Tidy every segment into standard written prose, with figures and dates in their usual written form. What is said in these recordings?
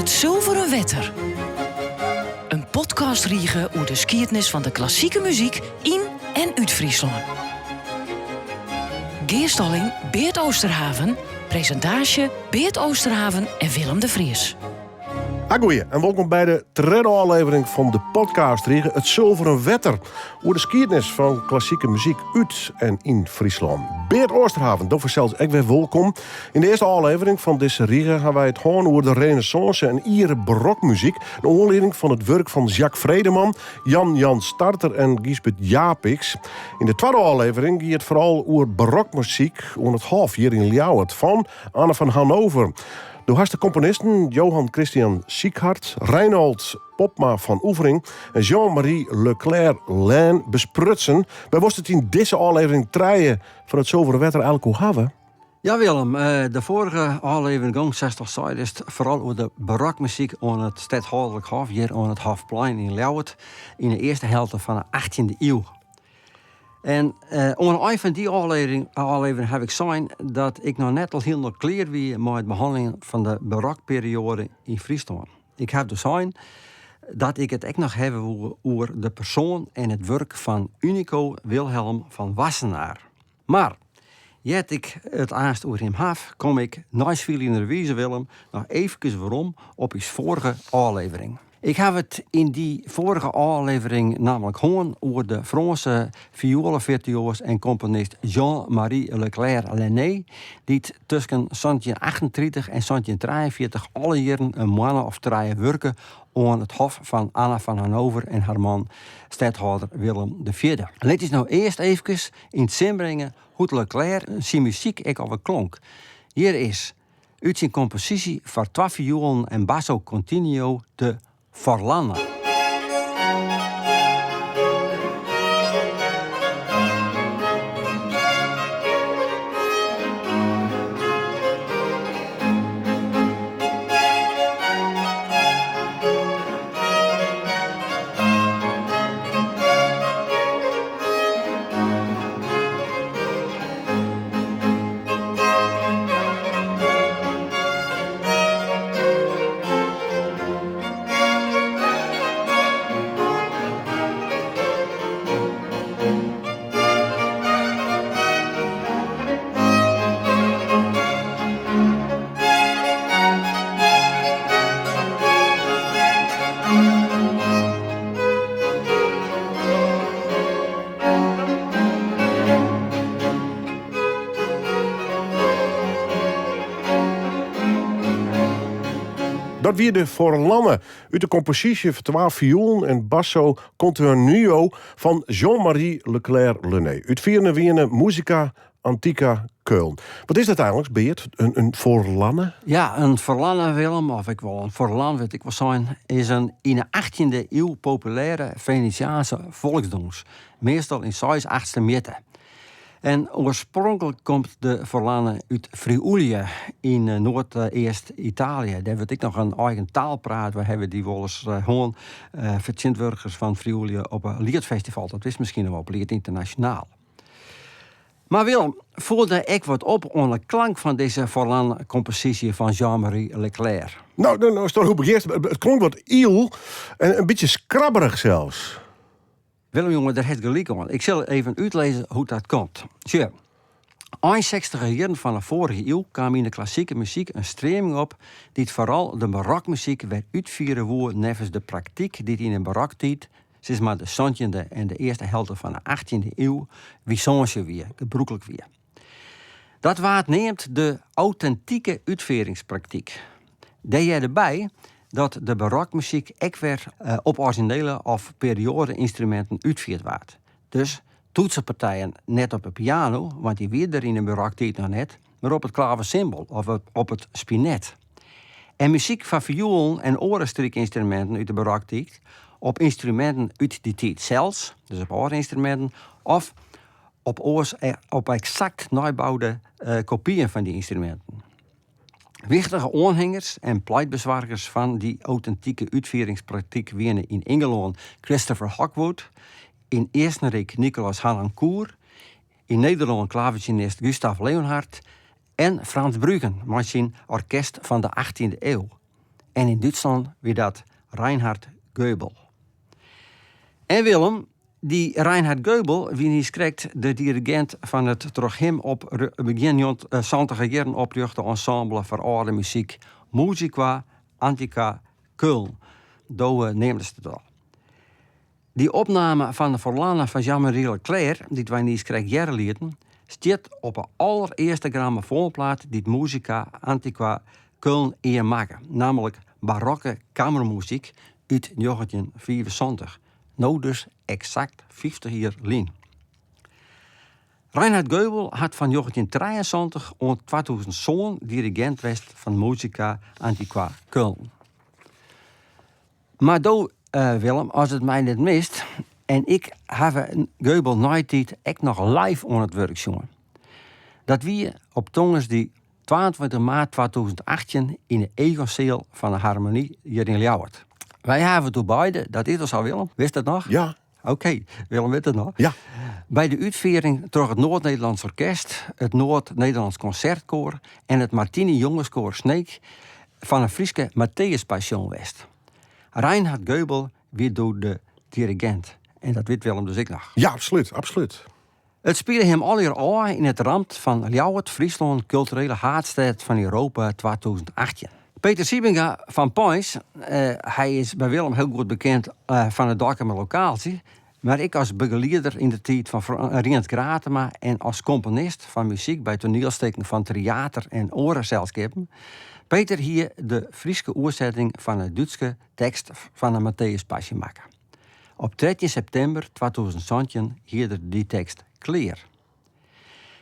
Het Zilveren Wetter. Een podcast riege over de skiëtnis van de klassieke muziek in en uit Friesland. Geerstalling Beert Oosterhaven. Presentatie Beert Oosterhaven en Willem de Vries. Goeie en welkom bij de derde aflevering van de podcast riege Het Zilveren Wetter. Over de skiëtnis van klassieke muziek uit en in Friesland. Beert Oosterhaven, dat vertelt ik weer welkom. In de eerste aflevering van deze riege gaan wij het horen over de renaissance en Iere barokmuziek. De aanleiding van het werk van Jacques Vredeman, Jan Starter en Gisbert Japix. In de tweede aflevering gaat het vooral over barokmuziek aan het Hof hier in Ljouwert van Anne van Hannover. De vaste componisten Johan Christian Sieghart, Reinhold Popma van Oevering en Jean-Marie Leclerc-Lain besprutsen. Wij was het in deze aflevering treien van het Zilveren Wetter eigenlijk hoe hebben. Ja Willem, de vorige aflevering ging 60 zijde is vooral over de barokmuziek aan het stadhoudelijk hof, hier aan het Hofplein in Ljouwert in de eerste helft van de 18e eeuw. En onder een van die aflevering heb ik gezien dat ik nog net al heel klaar wie met het behandeling van de barokperiode in Friesland. Ik heb dus gezien dat ik het ook nog heb over de persoon en het werk van Unico Wilhelm van Wassenaar. Maar, jet ik het aanst over hem af, kom ik naast Willem nog even waarom op his vorige aflevering. Ik heb het in die vorige aflevering namelijk gewoon over de Franse violenvirtuoos en componist Jean-Marie Leclerc-Lain, die tussen 1938 en 1943 alle jaren een mannen of drie werken aan het hof van Anne van Hannover en haar man stadhouder Willem IV. Let ons nou eerst even in het zin brengen hoe Leclerc zijn muziek ik alweer klonk. Hier is uit zijn compositie voor 2 violen en basso continuo de Forlanne. Dat weer de Forlanne uit de compositie van 2 violen en basso continuo van Jean-Marie Leclerc-Lain. Uit Vierne Musica Antica Köln. Wat is dat eigenlijk, Beert? Een Forlanne? Ja, een Forlanne, Willem, of ik wel een Forlan, weet ik wel zijn, is een in de 18e eeuw populaire Venetiaanse volksdans. Meestal in 6/8 meter. En oorspronkelijk komt de Forlanne uit Friuli in Noord-Eerst-Italië. Daar wordt ik nog een eigen taal praat. We hebben die wel eens gewoon vertjintburgers van Friuli op een liedfestival. Dat is misschien nog wel op Lied Internationaal. Maar Willem, voelde ik wat op aan de klank van deze Forlanne-compositie van Jean-Marie Leclerc? Nou, is toch hoe begeerd. Het klonk wat iel en een beetje skrabberig zelfs. Willem, jongen, daar heeft gelijk aan. Ik zal even uitlezen hoe dat komt. Tja, eind 60 jaren van de vorige eeuw kwam in de klassieke muziek een stroming op die vooral de barokmuziek werd uitvieren woe nevens de praktijk die in de baroktijd, sinds maar de 17e en de eerste helft van de 18e eeuw, wissange weer, gebruikelijk weer. Dat waard neemt de authentieke uitvoeringspraktijk. Daar je erbij dat de barokmuziek ook weer op originele of periode-instrumenten uitgevoerd werd. Dus toetsenpartijen net op de piano, want die weer er in de baroktijd nog net, maar op het klaversymbol of op het spinet. En muziek van violen en orenstrijkinstrumenten uit de baroktijd op instrumenten uit die tijd zelfs, dus op oorinstrumenten, of op exact nabouwde kopieën van die instrumenten. Wichtige aanhangers en pleitbezwargers van die authentieke uitvoeringspraktijk waren in Engeland Christopher Hogwood, in Eerstenrijk Nicolas Harnoncourt, in Nederland klavercinist Gustav Leonhardt en Frans Bruggen met zijn orkest van de 18e eeuw. En in Duitsland weer dat Reinhard Goebel. En Willem, die Reinhard Goebel, wie niet schrikt, de dirigent van het door hem op begin 70 jaren opgerichte ensemble voor oude muziek Musica Antica Köln. Doe neemt het al. Die opname van de Forlana van Jean-Marie Leclerc, die wij niet schrikt jaren lieten, staat op de allereerste grammofoonplaat die het Musica Antica Köln eer maken. Namelijk barokke kamermuziek uit 1974. Nou dus exact 50 jaar lien. Reinhard Goebel had van 1973 tot 2000 zo'n dirigent geweest van Musica Antica Köln. Maar Willem, als het mij niet mist, en ik heb Goebel nooit echt nog live aan het werk jongen. Dat wie op tongens die 22 maart 2018 in de Egonseel van de Harmonie hier in Ljouwert. Wij hebben toen beide, dat is al Willem, wist dat nog? Ja. Oké, Willem weet het nog. Ja. Bij de uitvoering door het Noord-Nederlands Orkest, het Noord-Nederlands Concertkoor en het Martini Jongenskoor Sneek van een Frieske Matthäus Passion West. Reinhard Goebel weer door de dirigent. En dat weet Willem dus ik nog. Ja, absoluut, absoluut. Het speelde hem al hier aan in het rand van Ljouwert, Friesland, culturele haardstad van Europa 2018. Peter Siebinga van Poins, hij is bij Willem heel goed bekend van het Dokkum locatie. Maar ik als begeleider in de tijd van Rienert Gratema en als componist van muziek bij toneelstukken van theater en orenzelschappen. Peter hier de Friese oorzetting van de Duitse tekst van de Matthäus Passion maken. Op 13 september 2017 hier die tekst clear.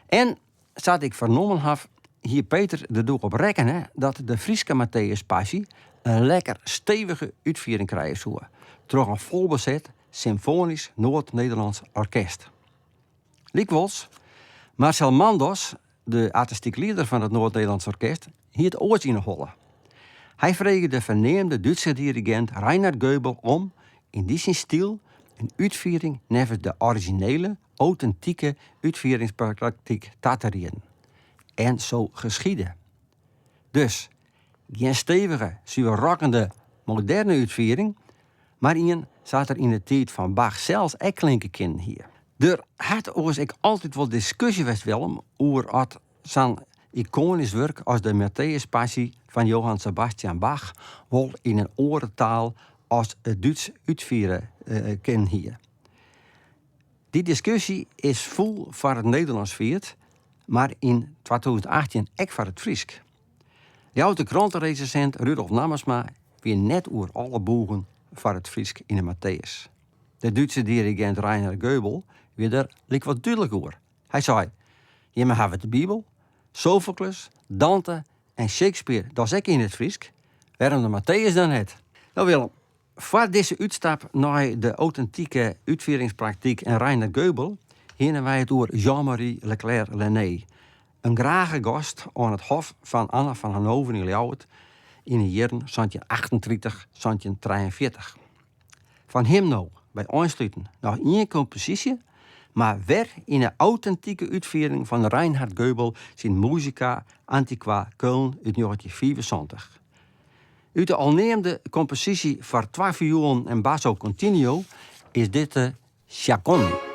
En, zat ik vernomen heb, hier Peter de doel op rekenen dat de Friese Matthäus Passie een lekker stevige uitvoering krijgen zou. Door een volbezet symfonisch Noord-Nederlands orkest. Likwijls, Marcel Mandos, de artistiek leider van het Noord-Nederlands orkest, hier het oortje in hollen. Hij vreeg de verneemde Duitse dirigent Reinhard Goebel om, in die zijn stijl, een uitvoering nevens de originele, authentieke uitvoeringspraktijk te rieden. En zo geschiedde. Dus, geen stevige, zuurrokkende, moderne uitvoering, maar in zat er in de tijd van Bach zelfs ook klinken kind hier. Er had oors ik altijd wel discussie was Willem over het zo'n iconisch werk als de Matthäus Passie van Johann Sebastian Bach wel in een orentaal als het Duits uitvieren ken hier. Die discussie is vol voor het Nederlands viert, maar in 2018 ook voor het Friesk. De oude krantenrecensent Rudolf Nammersma weer net over alle bogen voor het Friesk in de Matthäus. De Duitse dirigent Reinhard Goebel weer daar liek wat duidelijk over. Hij zei: je maar hebben de Bijbel, Sophocles, Dante en Shakespeare, dat is ook in het Friesk. Waarom de Matthäus dan het? Nou Willem, voor deze uitstap naar de authentieke uitvoeringspraktijk en Reinhard Goebel hingen wij het over Jean-Marie Leclerc-Lenné. Een grage gast aan het hof van Anna van Hannover in Ljouwert in de jaren 1938-1943. Van hem nou, bij aansluiten, nog één compositie, maar weer in een authentieke uitvoering van Reinhard Goebel zijn Musica Antica Köln uit 1974. Uit de alneemde compositie voor 2 violen en basso continuo is dit de Chaconne.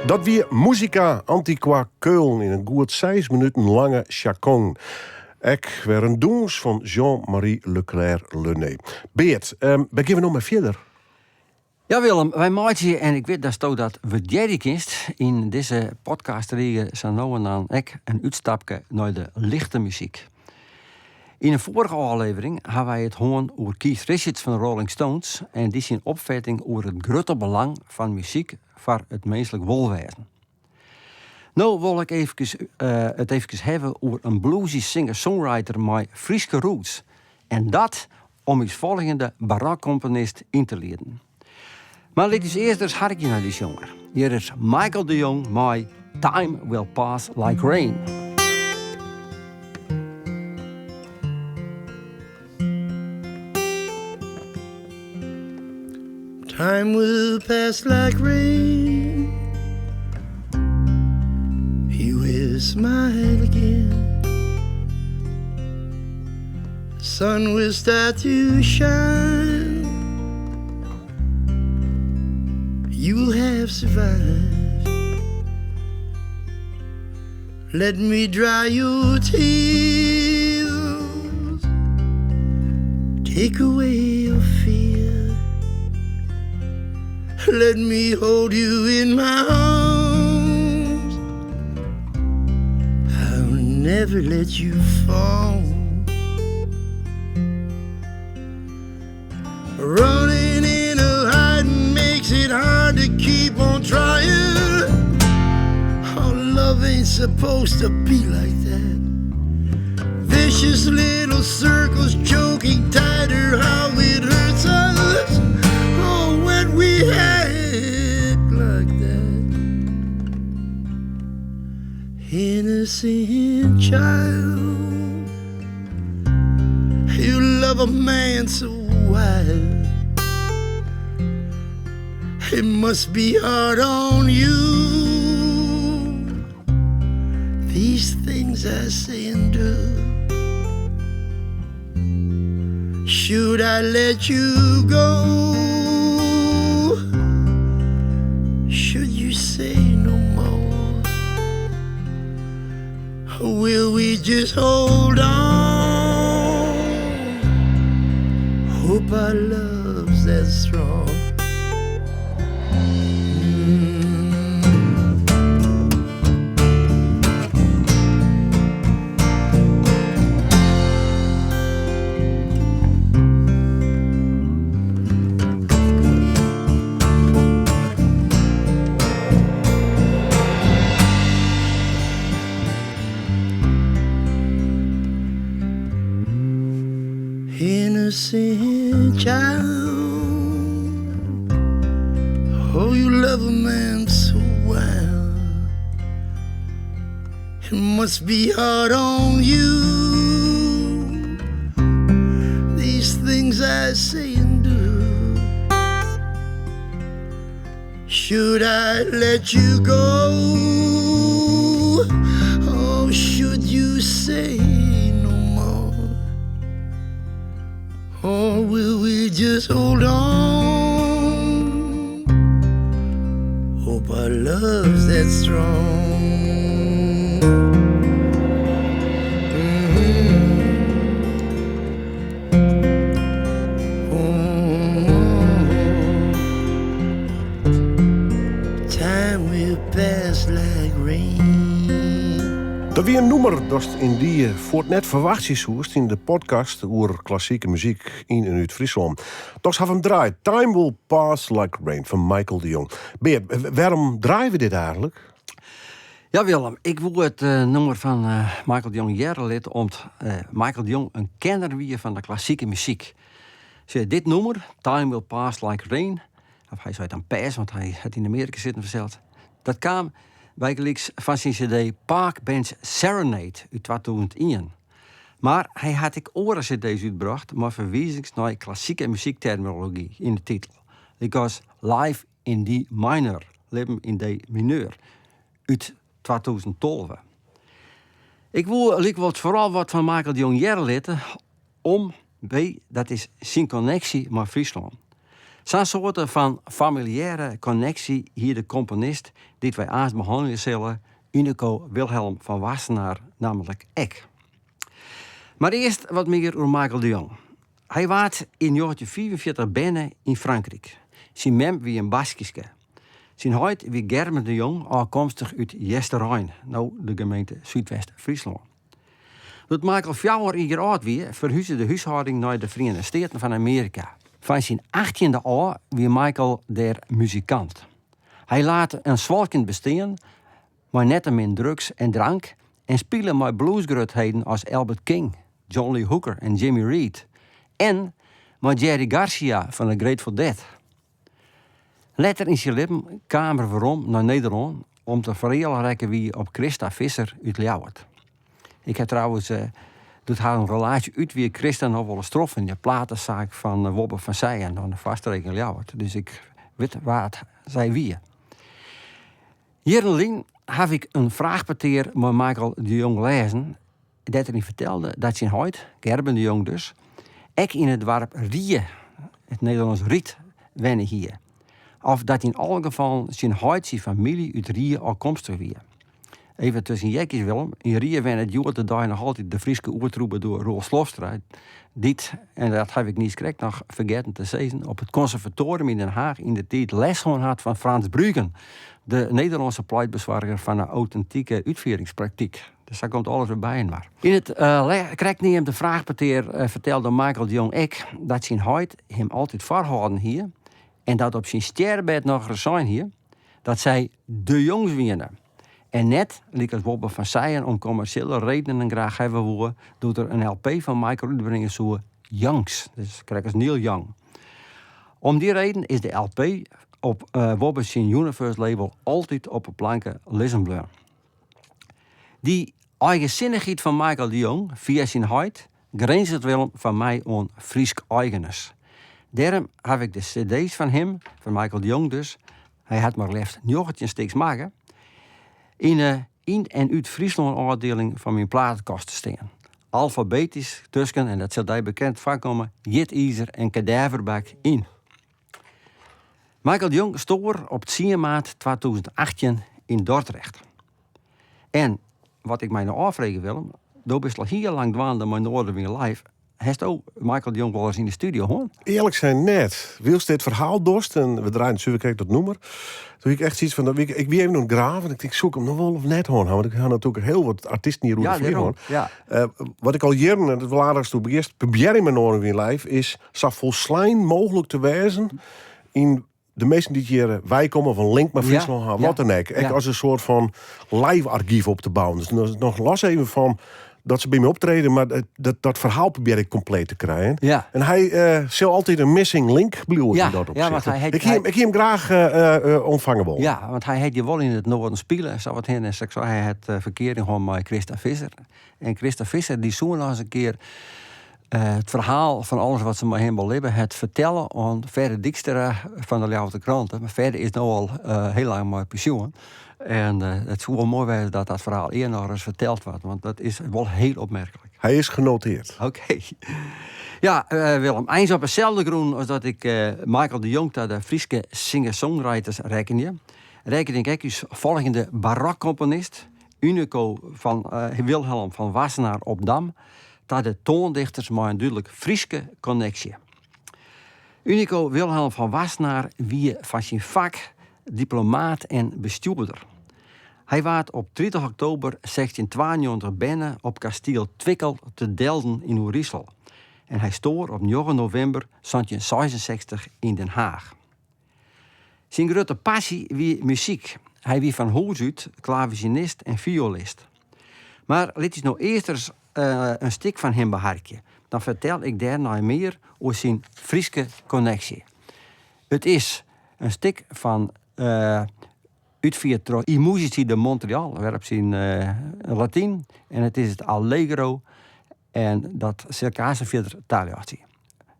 Dat weer Musica Antiqua Keulen in een goed 6 minuten lange chacon. Ik weer een doens van Jean-Marie Leclerc-Lené. Beert, beginnen we nog maar verder. Ja Willem, wij maken je, en ik weet dat we jij kist in deze podcast zo nou en dan een uitstapje naar de lichte muziek. In een vorige aflevering hebben wij het hoorn over Keith Richards van de Rolling Stones en die zijn opvatting over het grote belang van muziek voor het menselijk welwezen. Nou wil ik het even hebben over een bluesy singer-songwriter met Frieske roots. En dat om iets volgende barakcomponist in te leren. Maar laten we eerst eens hartje naar die jongen. Hier is Michael de Jong met Time Will Pass Like Rain. Time will pass like rain. He will smile again. The sun will start to shine. You will have survived. Let me dry your tears. Take away your fear. Let me hold you in my arms. I'll never let you fall. Running in a hiding makes it hard to keep on trying. Our love ain't supposed to be like that. Vicious little circles choking tighter, how it hurts us. Oh, when we act like that. Innocent child, you love a man so wild. It must be hard on you. These things I say and do. Should I let you go? Should you say no more? Or will we just hold on? Hope our love's that strong. Innocent child, oh, you love a man so wild. It must be hard on you. These things I say and do. Should I let you go? Oh, should you say no more? Or will we just hold on? Hope our love's that strong. Time will pass like rain. Dat weer een nummer dat in die voor het net verwachtjes hoest in de podcast over klassieke muziek in en uit Friesland. Toch have hem draait. Time Will Pass Like Rain van Michael de Jong. Beert, waarom draaien we dit eigenlijk? Ja Willem, ik wil het nummer van Michael de Jong jaren lid omdat Michael de Jong een kenner wie van de klassieke muziek. Dit nummer, Time Will Pass Like Rain, of hij zei dan pass, want hij had in Amerika zitten verzeld. Dat kwam bijgelijks van zijn cd Park Bench Serenade uit 2001. Maar hij had ik oren cd's uitgebracht, maar verwijzings naar klassieke muziekterminologie in de titel. Because Live in D minor, leven in D mineur, uit 2012. Ik wil vooral wat van Michael de Jong jaren litten, dat is zijn connectie met Friesland. Zo'n soort van familiaire connectie hier de componist die wij aanst behandelen zullen, Unico Wilhelm van Wassenaar, namelijk ik. Maar eerst wat meer over Michael de Jong. Hij was in 1944 binnen in Frankrijk. Zijn mem wie een Baskiske. Zijn huid wie Gerben de Jong, afkomstig uit Jesterijn, nou de gemeente Zuidwest-Friesland. Toen Michael 4 jaar oud was, verhuisde de huishouding naar de Verenigde Staten van Amerika. Van zijn 18e jaar wie Michael der muzikant. Hij laat een zwalkend bestaan, maar net min drugs en drank, en spelen met bluesgrootheden als Albert King, John Lee Hooker en Jimmy Reed. En met Jerry Garcia van The Grateful Dead. Later in zijn leven kwam er waarom naar Nederland om te verheerlijken wie op Christa Visser uit Ljouwert. Ik heb trouwens doet haar een relatie uit wie Christa nog wel eens trof in de platenzaak van Wobbe van Zijen aan de vastrekening Ljouwert. Dus ik weet waar het zij wie. Hierin heb ik een vraagpapier met Michael de Jong lezen dat hij vertelde dat zijn huid, Gerben de Jong dus, ik in het dorp Rie, het Nederlands Riet, wennen hier. Of dat in alle gevallen zijn huid, zijn familie uit Rie afkomstig weer. Even tussen jekjes Willem, in Rie wennen het jaar te dag nog altijd de Friese oertroepen door Roel Slofstra. Dit, en dat heb ik niet correct nog vergeten te zeggen, op het conservatorium in Den Haag in de tijd les had van Frans Bruggen, de Nederlandse pleitbezorger van een authentieke uitvoeringspraktijk. Dus daar komt alles weer bij in maar. In het krijgt niet hem de vraagpapier vertelde Michael de Jong ik dat zijn huid hem altijd voorhouden hier en dat op zijn sterrenbed nog zijn hier dat zij de jongs winnen. En net, liek als Wobbe van Zijen om commerciële redenen graag hebben woe, doet er een LP van Michael uitbrengen zo Youngs. Dus krijg als Neil Young. Om die reden is de LP op Wobbe's Universe label altijd op een planken Listenblur. Die eigenzinnigheid van Michael de Jong via zijn huid grenst het wel van mij aan Friesk eigenes. Daarom heb ik de cd's van hem, van Michael de Jong dus, hij had maar liefst 19 stuks maken, in en uit Friesland afdeling van mijn platenkast staan. Alfabetisch tussen, en dat zal daar bekend voorkomen, Jit Izer en Kadaverbak in. Michael de Jong stoor op 10 maart 2018 in Dordrecht. En wat ik mij nou afvregen wil, door best al heel lang dwaande mijn noorden weer live, heeft ook Michael de Jong wel eens in de studio hoor? Eerlijk zijn net. Wilst dit verhaal dorst en we draaien natuurlijk dat nummer. Toen ik echt zoiets van, ik wie even nog graven. Ik denk, zoek hem nog wel of net hoor. Want ik ga natuurlijk heel wat artiesten hier Ja, daarom. Ja. Wat ik al jaren, en het wel aardigst toe begint, probeer in mijn noorden weer live, is zo volslijn mogelijk te wijzen in de meesten die hier wij komen van Link maar Friesland gaan, wat dan ook. Echt als een soort van live archief op te bouwen. Dus nog los even van dat ze bij me optreden, maar dat verhaal probeer ik compleet te krijgen. Ja. En hij zal altijd een missing link bedoelen Ja, in dat opzicht. ja, want hij ik heb hem graag ontvangen wel. Ja, want hij had je wel in het noorden spelen. Zo wat heen en straks hij het verkeering gewoon met Christa Visser. En Christa Visser die zo nog eens een keer het verhaal van alles wat ze met hem wil hebben, het vertellen aan Verder Dijkstra van de Ljouwerte Kranten. Maar Verder is nu al heel lang met pensioen. En het zou wel mooi zijn dat dat verhaal eerder nog eens verteld wordt, want dat is wel heel opmerkelijk. Hij is genoteerd. Oké. Ja, Willem, eens op hetzelfde groen als dat ik Michael de Jong tot de Friese singer-songwriters reken je. Reken ik dus volgende barokcomponist, Unico van Wilhelm van Wassenaar op Dam, tot de toondichters met een duidelijk Friese connectie. Unico Wilhelm van Wassenaar wie van zijn vak diplomaat en bestuurder. Hij was op 30 oktober 1692 binnen op kasteel Twickel te Delden in Oerisel. En hij stoor op 9 november 1766 in Den Haag. Zijn grote passie wie muziek. Hij wie van huis uit klavecinist en violist. Maar laat ons nou eerst eens een stuk van hem beharken. Dan vertel ik daarna meer over zijn Friese connectie. Het is een stuk van uitviert I Musici de Montreal, werp zijn Latijn. En het is het Allegro en dat circa 40 taliatie.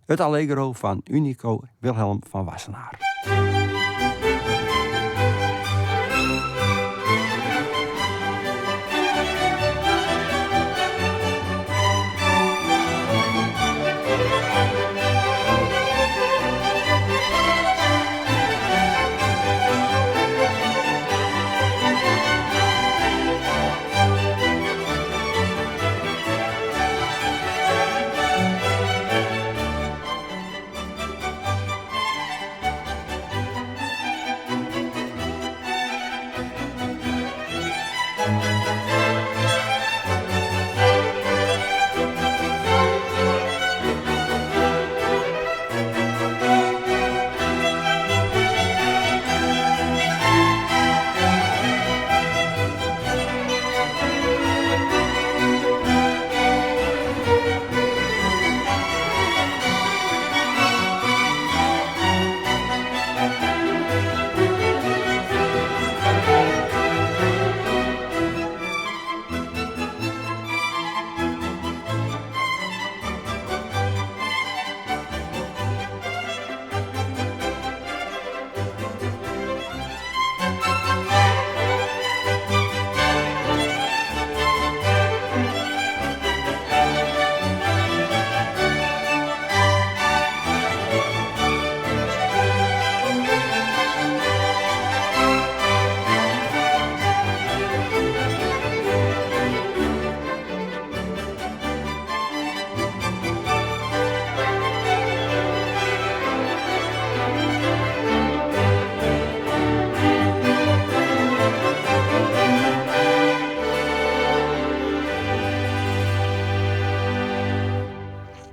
Het Allegro van Unico Wilhelm van Wassenaar.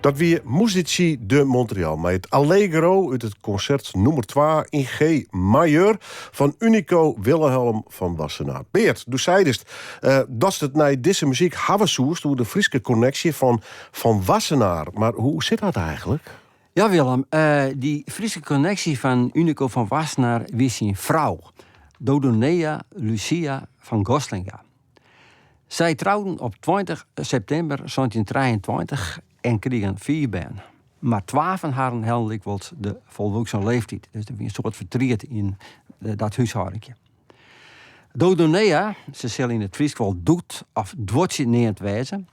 Dat wie Musici de Montreal met het Allegro uit het concert nummer 2 in G majeur van Unico Wilhelm van Wassenaar. Beert, du zeidest dat het naar deze muziek hebben zoest door de Friese connectie van Wassenaar. Maar hoe zit dat eigenlijk? Ja, Willem, die Friese connectie van Unico van Wassenaar was zijn vrouw, Dodonea Lucia van Goslinga. Zij trouwden op 20 september 1923 en kregen 4 benen. Maar 12 van haar hadden dikwijls de volwassen leeftijd. Dus er was een soort verdriet in dat huishoudentje. Dodonea, ze zullen in het Fries wel doet of dwotje neemt wijzen,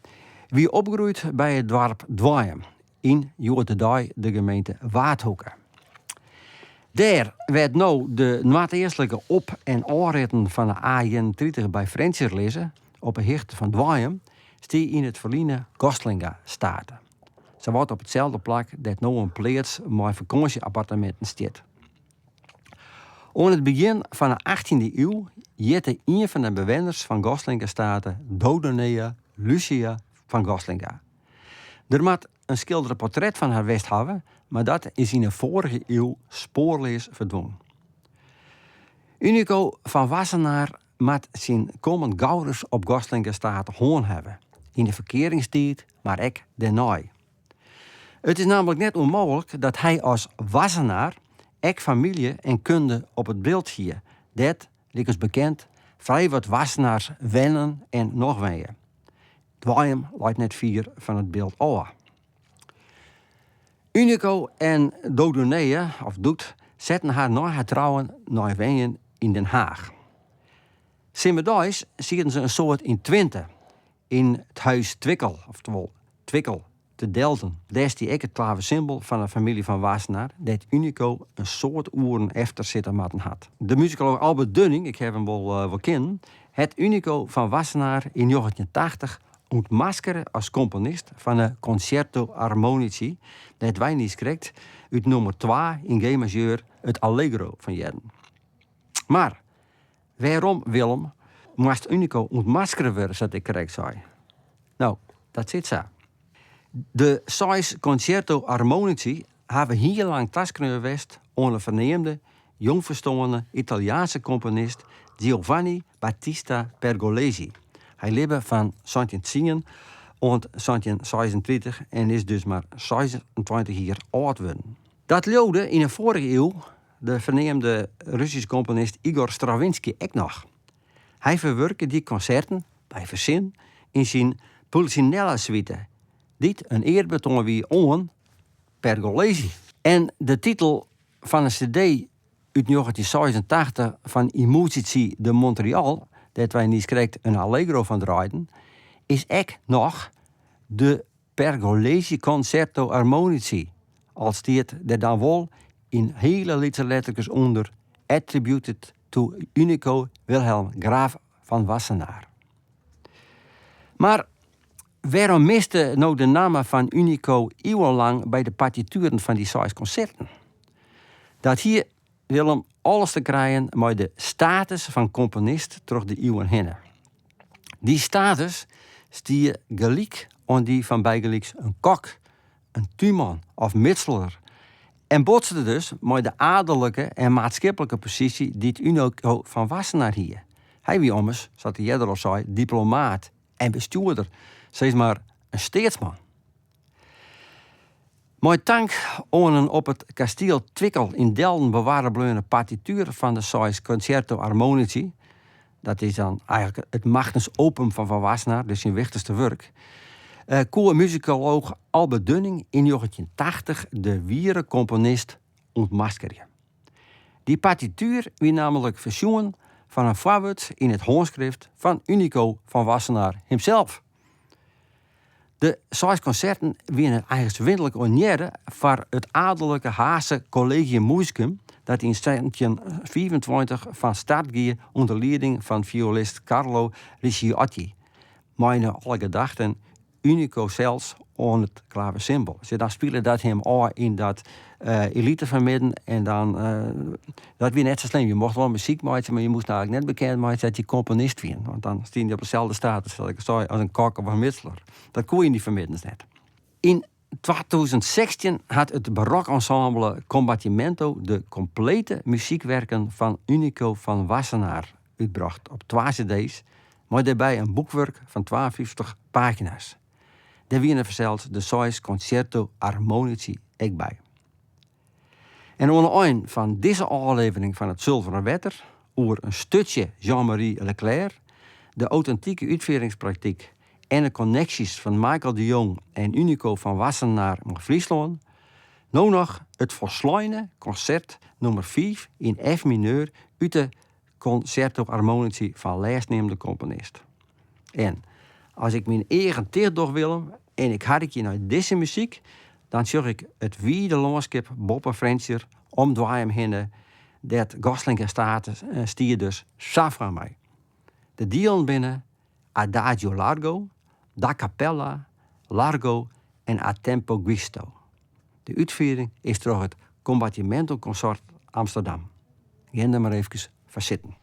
wie opgegroeid bij het dorp Dwaiem in Joortedij, de gemeente Waardhoeken. Daar werd nou de noordeerstelijke op- en aanritten van de A31 bij Frenscher lezen op een hicht van Dwaiem, die in het verliene Goslinga staat. Ze wordt op hetzelfde plak dat nou een plaats met vakantieappartementen staat. Aan het begin van de 18e eeuw jette een van de bewoners van Goslinga staat Dodonea Lucia van Goslinga. Er moet een schilderen portret van haar west hebben, maar dat is in de vorige eeuw spoorloos verdwenen. Unico van Wassenaar moet zijn komend gouders op Goslinga staat hoorn hebben. In de verkeringstijd, maar ook daarna. Het is namelijk net onmogelijk dat hij als Wassenaar ook familie en kunde op het beeld hier. Dat, is bekend, vrij wat Wassenaars wennen en nog wennen. Dwaiem lijkt net 4 van het beeld af. Unico en Dodonea, of Doet, zetten haar na haar trouwen naar wennen in Den Haag. Simmerdijs zitten ze een soort in Twente, in het huis Twikkel, oftewel Twikkel te Delden. Daar is die ook het klavensymbool van de familie van Wassenaar, dat Unico een soort oeren efter zitten matten had. De muzikoloog Albert Dunning, ik heb hem wel kennen, het Unico van Wassenaar in 1980 ontmaskeren als componist van een concerto armonici, dat wij niet krijgt uit nummer 2 in G majeur, het Allegro van Jeden. Maar waarom, Willem, moest Unico ontmaskeren worden, zoals ik correct zei? Nou, dat zit zo. De 6 concerto armonici hebben heel lang tastkneur geweest onder een verneemde, jongverstonnene Italiaanse componist Giovanni Battista Pergolesi. Hij leefde van 1910 tot 1926 en is dus maar 26 jaar oud geworden. Dat leefde in de vorige eeuw de verneemde Russische componist Igor Stravinsky ook nog. Hij verwerkte die concerten bij verzin in zijn Pulcinella-suite. Dit een eerbetoon wie aan Pergolesi. En de titel van een cd uit 1986 van I Musici de Montreal, dat wij niet krijgt een Allegro van draaiden, is ook nog de Pergolesi Concerto Armonici. Als die het er dan wel in hele lietse lettertjes onder attributed to Unico Wilhelm Graaf van Wassenaar. Maar waarom miste nou de namen van Unico eeuwenlang bij de partituren van die 6 concerten? Dat hier Willem alles te krijgen met de status van componist terug de eeuwen heen. Die status stier gelijk aan die van bijgelijks een kok, een tuinman of metselaar. En botste dus met de adellijke en maatschappelijke positie die het Unico van Wassenaar hier. Hij wie ommers, zoals de eerder al zei, diplomaat en bestuurder. Zeg maar een steedsman. Met dank aan een op het kasteel Twikkel in Delden bewaarde bleune partituur van de 6 Concerto Armonici. Dat is dan eigenlijk het magnus opum van Wassenaar, dus zijn wichtigste werk. Koormuzikoloog Albert Dunning in 1980 de wiere componist ontmaskeren. Die partituur wie namelijk verzoen van een voorwoord in het handschrift van Unico van Wassenaar hemzelf. De 6 concerten winnen eigenlijk windelijk onjaren voor het adellijke Haagse Collegium Musicum, dat in 1925 van start ging onder leiding van violist Carlo Ricciotti. Mijn alle gedachten Unico zelfs aan het klavensymbool. Ze dan spelen dat hem al in dat elite vermidden en dan dat weer net zo slim. Je mocht wel muziek maken, maar je moest eigenlijk net bekend maken dat je componist was. Want dan stond je op dezelfde status als een kok of een metselaar. Dat kon je niet vermidden net. In 2016 had het barokensemble Combattimento de complete muziekwerken van Unico van Wassenaar uitgebracht op 2 cd's, maar daarbij een boekwerk van 52 pagina's. Daar wienen verzeld de 6 Concerto Armonici ook bij. En onder een van deze aflevering van het Zilveren Wetter, over een stukje Jean-Marie Leclerc, de authentieke uitvoeringspraktijk en de connecties van Michael de Jong en Unico van Wassenaar naar Friesland, nu nog het verslijne concert nummer 5 in F mineur uit de Concerto Armonici van laatstgenoemde componist. En als ik mijn eigen tijd door wil en ik had je naar deze muziek, dan zag ik het wiede landschap boven Frenscher omdraaien heen, dat Gosling stier dus saf van mij. De dielen binnen Adagio Largo, Da Cappella, Largo en A Tempo Giusto. De uitvoering is door het Combattimento Consort Amsterdam. Ga er maar even van zitten.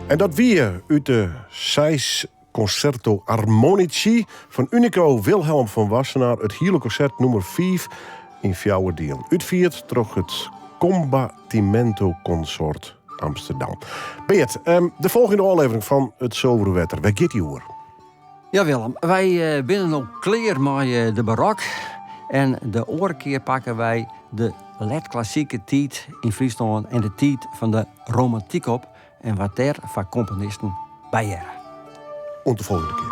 En dat weer uit de 6 Concerto Armonici van Unico Wilhelm van Wassenaar. Het hele concert nummer 5 in 4 deel. Uitviert toch het Combattimento Consort Amsterdam. Beert, de volgende aflevering van het Zilveren Wetter. Waar gaat die over? Ja, Willem, wij binnen ook kleer met de barok. En de oorkeer pakken wij de klassieke tijd in Friesland en de tijd van de romantiek op. En wat daar van componisten bij jaren. Tot de volgende keer.